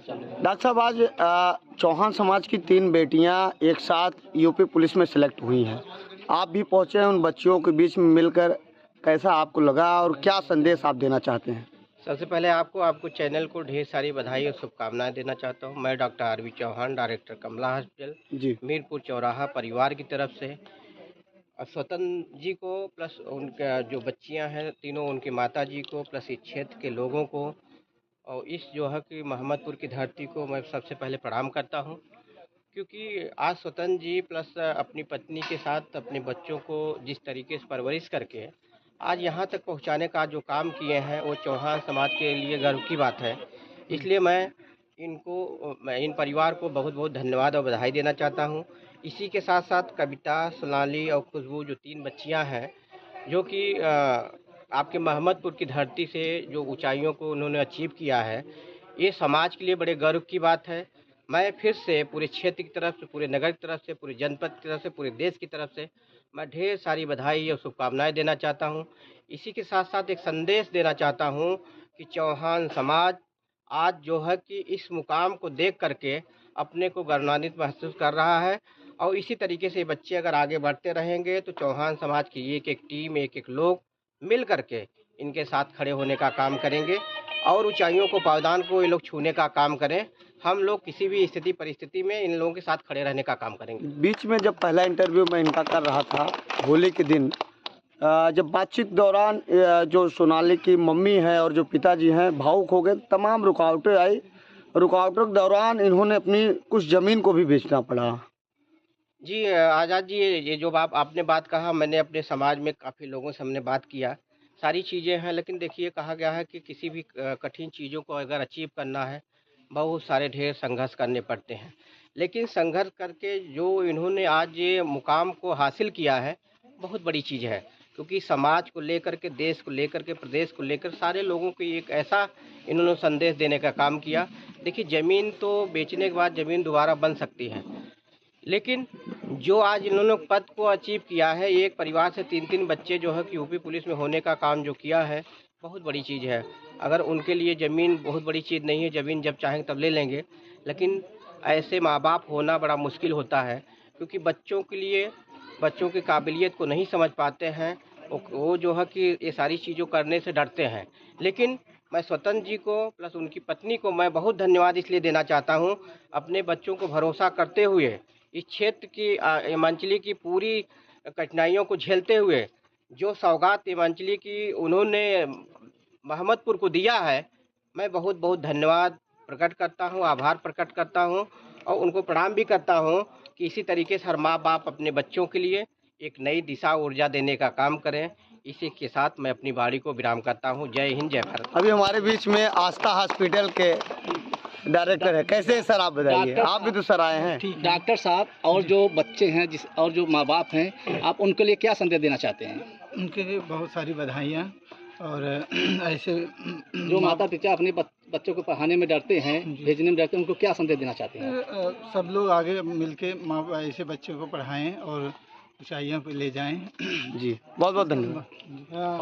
Doctor साहब, आज चौहान समाज की 3 बेटियां एक साथ यूपी पुलिस में सिलेक्ट हुई हैं। आप भी पहुंचे हैं उन बच्चियों के बीच में मिलकर, कैसा आपको लगा और क्या संदेश आप देना चाहते हैं? सबसे पहले आपको चैनल को ढेर सारी बधाई और शुभकामनाएं देना चाहता हूं। मैं डॉक्टर आर.वी. चौहान, डायरेक्टर कमला हॉस्पिटल, जी। मीरपुर चौराहा परिवार की तरफ से स्वतंत्र जी को प्लस उनका जो बच्चियां हैं तीनों, उनकी माता जी को प्लस इस क्षेत्र के लोगों को और इस जो है कि मोहम्मदपुर की धरती को मैं सबसे पहले प्रणाम करता हूं, क्योंकि आज स्वतंत्र जी प्लस अपनी पत्नी के साथ अपने बच्चों को जिस तरीके से परवरिश करके आज यहाँ तक पहुँचाने का जो काम किए हैं वो चौहान समाज के लिए गर्व की बात है। इसलिए मैं इन परिवार को बहुत बहुत धन्यवाद और बधाई देना चाहता हूँ। इसी के साथ साथ कविता, सोनाली और खुशबू जो 3 बच्चियाँ हैं, जो कि आपके मोहम्मदपुर की धरती से जो ऊंचाइयों को उन्होंने अचीव किया है, ये समाज के लिए बड़े गर्व की बात है। मैं फिर से पूरे क्षेत्र की तरफ से, पूरे नगर की तरफ से, पूरे जनपद की तरफ से, पूरे देश की तरफ से मैं ढेर सारी बधाई और शुभकामनाएं देना चाहता हूं। इसी के साथ साथ एक संदेश देना चाहता हूं कि चौहान समाज आज जो है कि इस मुकाम को देख करके अपने को गौरवान्वित महसूस कर रहा है और इसी तरीके से बच्चे अगर आगे बढ़ते रहेंगे तो चौहान समाज की एक-एक टीम, एक-एक लोग मिल करके इनके साथ खड़े होने का काम करेंगे और ऊंचाइयों को, पावदान को ये लोग छूने का काम करें। हम लोग किसी भी स्थिति परिस्थिति में इन लोगों के साथ खड़े रहने का काम करेंगे। बीच में जब पहला इंटरव्यू मैं इनका कर रहा था होली के दिन, जब बातचीत दौरान जो सोनाली की मम्मी है और जो पिताजी हैं भावुक हो गए, तमाम रुकावटें आई। रुकावटों के दौरान इन्होंने अपनी कुछ ज़मीन को भी बेचना पड़ा। जी आज़ाद जी, ये जो आपने बात कहा, मैंने अपने समाज में काफ़ी लोगों से हमने बात किया, सारी चीज़ें हैं, लेकिन देखिए कहा गया है कि किसी भी कठिन चीज़ों को अगर अचीव करना है, बहुत सारे ढेर संघर्ष करने पड़ते हैं। लेकिन संघर्ष करके जो इन्होंने आज ये मुकाम को हासिल किया है, बहुत बड़ी चीज़ है, क्योंकि समाज को लेकर के, देश को लेकर के, प्रदेश को लेकर सारे लोगों को एक ऐसा इन्होंने संदेश देने का काम किया। देखिए, ज़मीन तो बेचने के बाद ज़मीन दोबारा बन सकती है, लेकिन जो आज इन्होंने पद को अचीव किया है, एक परिवार से 3-3 बच्चे जो है कि यूपी पुलिस में होने का काम जो किया है, बहुत बड़ी चीज़ है। अगर उनके लिए ज़मीन बहुत बड़ी चीज़ नहीं है, ज़मीन जब चाहें तब ले लेंगे, लेकिन ऐसे माँ-बाप होना बड़ा मुश्किल होता है, क्योंकि बच्चों के लिए, बच्चों की काबिलियत को नहीं समझ पाते हैं। वो जो है कि ये सारी चीज़ों करने से डरते हैं। लेकिन मैं स्वतंत्र जी को प्लस उनकी पत्नी को मैं बहुत धन्यवाद इसलिए देना चाहता हूँ, अपने बच्चों को भरोसा करते हुए इस क्षेत्र की हिमांचली की पूरी कठिनाइयों को झेलते हुए जो सौगात हिमांचली की उन्होंने मोहम्मदपुर को दिया है, मैं बहुत बहुत धन्यवाद प्रकट करता हूं, आभार प्रकट करता हूं और उनको प्रणाम भी करता हूं कि इसी तरीके से हर माँ बाप अपने बच्चों के लिए एक नई दिशा ऊर्जा देने का काम करें। इसी के साथ मैं अपनी वाणी को विराम करता हूं। जय हिंद, जय भारत। अभी हमारे बीच में आस्था हॉस्पिटल के डायरेक्टर है। कैसे हैं सर, आप बताइए, आप भी तो सर आए हैं। डॉक्टर साहब, और जो बच्चे हैं और जो माँ बाप हैं, आप उनके लिए क्या संदेश देना चाहते हैं? उनके लिए बहुत सारी बधाइयाँ। और ऐसे जो माता पिता अपने बच्चों को पढ़ाने में डरते हैं, भेजने में डरते हैं, उनको क्या संदेश देना चाहते हैं? सब लोग आगे मिलके ऐसे बच्चों को पढ़ाएं और ऊंचाइयों पे ले जाएं। जी, बहुत बहुत धन्यवाद।